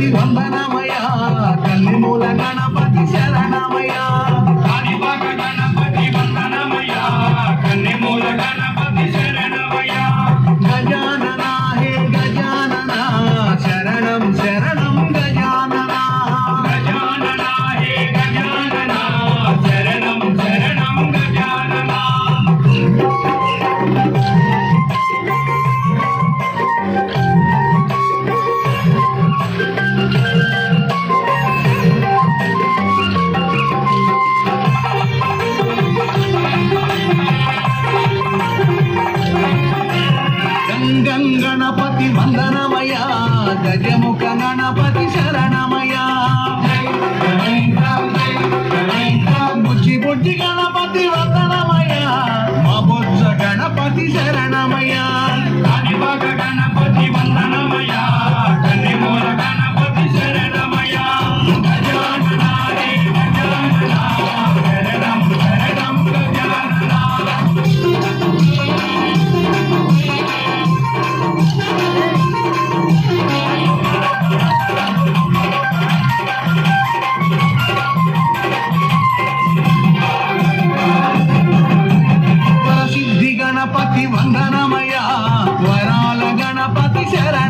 గణపతి వందనమయ కల్లిమూల గణపతి శరణమయ కాణిపాక గణపతి వందనమయ కన్నిమూల గణపతి శరణమయ గజానన హే గజానన శరణం శరణం గజానన గజానన హే గజానన శరణం శరణం గజానన గంగణపతి వందనమయ గజముఖ గణపతి శరణమయ బుజ్జి బుజ్జి గణపతి వందనమయ మా బొజ్జ గణపతి శరణమయ కాణిపాక గణపతి వందనమయ కన్నిమూల గణపతి శరణమయ గజానన హే గజానన శరణం శరణం గజానన ప్రసిద్ధి గణపతి వందనమయ వరాల గణపతి శరణ